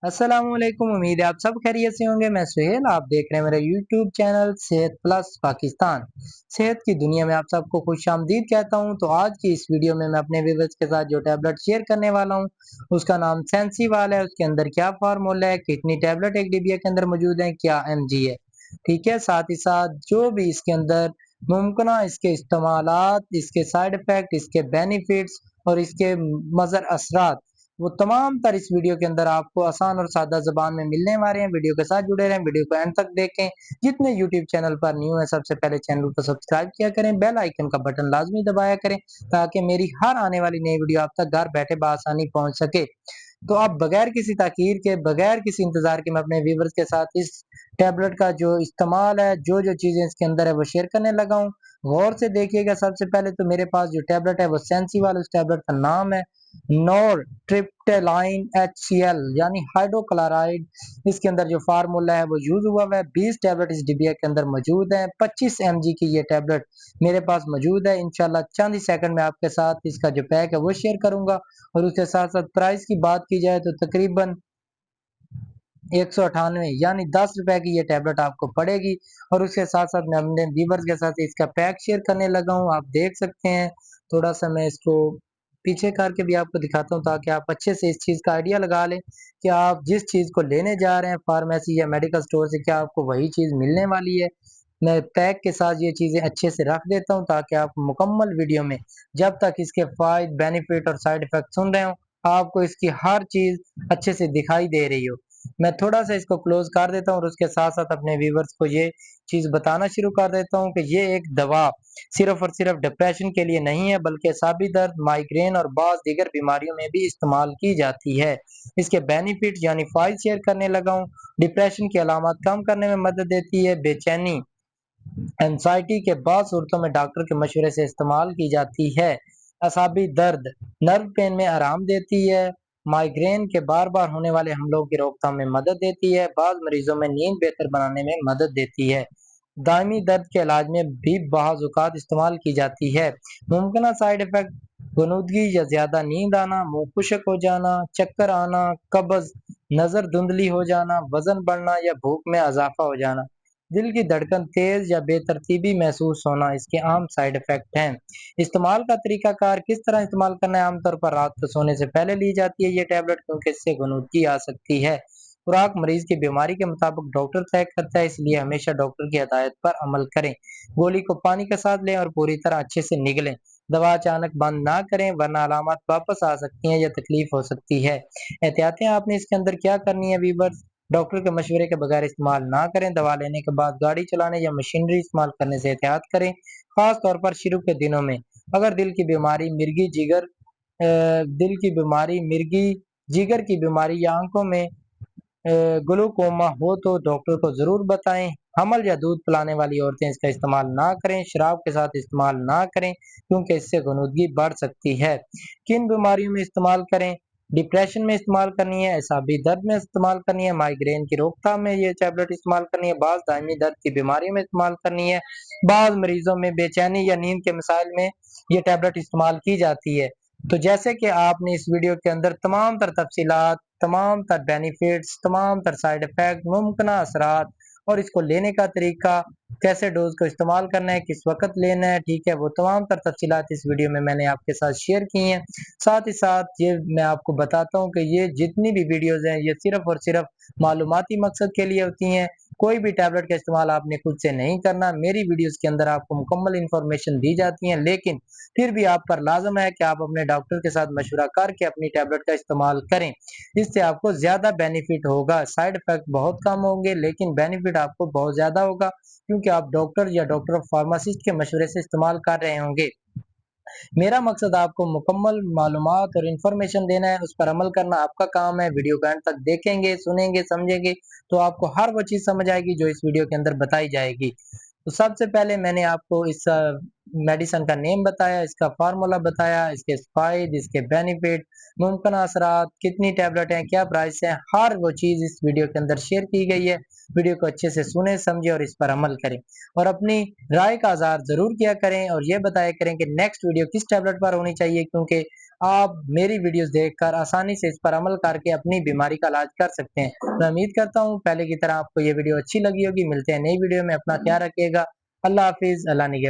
अस्सलाम वालेकुम। उम्मीद है आप सब खैरियत से होंगे। मैं सुहेल, आप देख रहे हैं मेरा यूट्यूब चैनल सेहत प्लस पाकिस्तान। सेहत की दुनिया में आप सबको खुशामदीद कहता हूं। तो आज की इस वीडियो में मैं अपने व्यूअर्स के साथ जो टैबलेट शेयर करने वाला हूं उसका नाम सेंसीवाल है। उसके अंदर क्या फार्मूला है, कितनी टैबलेट एक डिबिया के अंदर मौजूद है, क्या एमजी है, ठीक है। साथ ही साथ जो भी इसके अंदर मुमकिन इसके इस्तेमालात, इसके साइड इफेक्ट, इसके बेनिफिट्स और इसके मज़र असरात, वो तमाम तर इस वीडियो के अंदर आपको आसान और सादा ज़बान में मिलने वाले हैं। वीडियो के साथ जुड़े रहें, वीडियो को एंड तक देखें। जितने यूट्यूब चैनल पर न्यू है सबसे पहले चैनल को सब्सक्राइब किया करें, बेल आइकन का बटन लाजमी दबाया करें ताकि मेरी हर आने वाली नई वीडियो आप तक घर बैठे बआसानी पहुंच सके। तो अब बगैर किसी ताखीर के, बगैर किसी इंतजार के मैं अपने व्यूवर्स के साथ इस टैबलेट का जो इस्तेमाल है, जो जो चीज़ें इसके अंदर है वो शेयर करने लगा हूँ। गौर से देखिएगा। सबसे पहले तो मेरे पास जो टैबलेट है वो सेंसीवाल, उस टैबलेट का नाम है नोर ट्रिप्टेलाइन HCl यानी हाइड्रोक्लोराइड। इसके अंदर जो फार्मूला है वो यूज हुआ है। 20 टैबलेट इस डिबिया के अंदर मौजूद है। 25 mg की ये टैबलेट मेरे पास मौजूद है। इंशाल्लाह चंद ही सेकंड में आपके साथ इसका जो पैक है वो शेयर करूंगा। और उसके साथ साथ प्राइस की बात की जाए तो तकरीबन 198 यानी 10 रुपए की ये टैबलेट आपको पड़ेगी। और उसके साथ साथ मैं अपने व्यूवर्स के साथ इसका पैक शेयर करने लगा हूँ। आप देख सकते हैं, थोड़ा सा मैं इसको पीछे करके भी आपको दिखाता हूँ ताकि आप अच्छे से इस चीज़ का आइडिया लगा लें कि आप जिस चीज़ को लेने जा रहे हैं फार्मेसी या मेडिकल स्टोर से, क्या आपको वही चीज़ मिलने वाली है। मैं पैक के साथ ये चीज़ें अच्छे से रख देता हूँ ताकि आप मुकम्मल वीडियो में जब तक इसके फायदे, बेनिफिट और साइड इफेक्ट सुन रहे हो, आपको इसकी हर चीज़ अच्छे से दिखाई दे रही हो। मैं थोड़ा सा इसको क्लोज कर देता हूँ और उसके साथ साथ अपने व्यूवर्स को ये चीज़ बताना शुरू कर देता हूँ कि ये एक दवा सिर्फ और सिर्फ डिप्रेशन के लिए नहीं है, बल्कि असाबी दर्द, माइग्रेन और बाज़ दीगर बीमारियों में भी इस्तेमाल की जाती है। इसके बेनिफिट यानी फाइल शेयर करने लगा हूँ। डिप्रेशन की अलामत कम करने में मदद देती है। बेचैनी, एंजाइटी के बाद सूरतों में डॉक्टर के मशवरे से इस्तेमाल की जाती है। असाबी दर्द, नर्व पेन में आराम देती है। माइग्रेन के बार बार होने वाले हमलों की रोकथाम में मदद देती है। बाज़ मरीजों में नींद बेहतर बनाने में मदद देती है। दायमी दर्द के इलाज में भी बाज़ औक़ात इस्तेमाल की जाती है। मुमकिन साइड इफ़ेक्ट, गनुदगी या ज़्यादा नींद आना, मुँह खुश्क हो जाना, चक्कर आना, कब्ज़, नज़र धुंधली हो जाना, वज़न बढ़ना या भूख में इज़ाफ़ा हो जाना, दिल की धड़कन तेज या बेतरतीबी महसूस होना इसके आम साइड इफेक्ट हैं। इस्तेमाल का तरीकाकार, किस तरह इस्तेमाल करना है, आमतौर पर रात को सोने से पहले ली जाती है ये टैबलेट क्योंकि इससे गनुदगी आ सकती है। खुराक मरीज की बीमारी के मुताबिक डॉक्टर तय करता है, इसलिए हमेशा डॉक्टर की हदायत पर अमल करें। गोली को पानी के साथ लें और पूरी तरह अच्छे से निगलें। दवा अचानक बंद ना करें वरना अलामत वापस आ सकती हैं या तकलीफ हो सकती है। एहतियातें आपने इसके अंदर क्या करनी है वीवर्स, डॉक्टर के मशवरे के बगैर इस्तेमाल ना करें। दवा लेने के बाद गाड़ी चलाने या मशीनरी इस्तेमाल करने से एहतियात करें, खास तौर पर शुरू के दिनों में। अगर दिल की बीमारी, मिर्गी, दिल की बीमारी, मिर्गी, जिगर की बीमारी या आंखों में ग्लूकोमा हो तो डॉक्टर को ज़रूर बताएं। हमल या दूध पिलाने वाली औरतें इसका इस्तेमाल ना करें। शराब के साथ इस्तेमाल ना करें क्योंकि इससे गनुदगी बढ़ सकती है। किन बीमारियों में इस्तेमाल करें, डिप्रेशन में इस्तेमाल करनी है, असाबी दर्द में इस्तेमाल करनी है, माइग्रेन की रोकथाम में ये टैबलेट इस्तेमाल करनी है, बाज़ दायमी दर्द की बीमारियों में इस्तेमाल करनी है, बाज़ मरीजों में बेचैनी या नींद के मसाइल में ये टैबलेट इस्तेमाल की जाती है। तो जैसे कि आपने इस वीडियो के अंदर तमाम तर तफसीलात, तमाम तर बेनिफिट्स, तमाम तर साइड इफेक्ट, मुमकिन असरात और इसको लेने का तरीका, कैसे डोज को इस्तेमाल करना है, किस वक्त लेना है, ठीक है, वो तमाम तर तफसीलात इस वीडियो में मैंने आपके साथ शेयर की हैं। साथ ही साथ ये मैं आपको बताता हूँ कि ये जितनी भी वीडियोज़ हैं ये सिर्फ़ और सिर्फ़ मालूमाती मकसद के लिए होती हैं। कोई भी टैबलेट का इस्तेमाल आपने खुद से नहीं करना। मेरी वीडियोज़ के अंदर आपको मुकम्मल इन्फॉर्मेशन दी जाती है, लेकिन फिर भी आप पर लाज़िम है कि आप अपने डॉक्टर के साथ मशवरा करके अपनी टैबलेट का इस्तेमाल करें। इससे आपको ज़्यादा बेनिफिट होगा। साइड इफ़ेक्ट बहुत कम होंगे लेकिन बेनिफिट आपको बहुत ज़्यादा होगा क्योंकि आप डॉक्टर या डॉक्टर ऑफ फार्मासिस्ट के मशवरे से इस्तेमाल कर रहे होंगे। मेरा मकसद आपको मुकम्मल मालूमात और इन्फॉर्मेशन देना है, उस पर अमल करना आपका काम है। वीडियो को एंड तक देखेंगे, सुनेंगे, समझेंगे तो आपको हर वो चीज़ समझ आएगी जो इस वीडियो के अंदर बताई जाएगी। तो सबसे पहले मैंने आपको इस मेडिसिन का नेम बताया, इसका फार्मूला बताया, इसके फ़ायदे, इसके बेनिफिट, मुमकिन असरात, कितनी टैबलेट हैं, क्या प्राइस है, हर वो चीज़ इस वीडियो के अंदर शेयर की गई है। वीडियो को अच्छे से सुनें, समझें और इस पर अमल करें और अपनी राय का इज़हार ज़रूर किया करें और ये बताया करें कि नेक्स्ट वीडियो किस टैबलेट पर होनी चाहिए क्योंकि آپ میری ویڈیوز دیکھ کر آسانی سے اس پر عمل کر کے اپنی بیماری کا علاج کر سکتے ہیں۔ میں امید کرتا ہوں پہلے کی طرح آپ کو یہ ویڈیو اچھی لگی ہوگی۔ ملتے ہیں نئی ویڈیو میں، اپنا خیال رکھیے گا۔ اللہ حافظ، اللہ نگہبان۔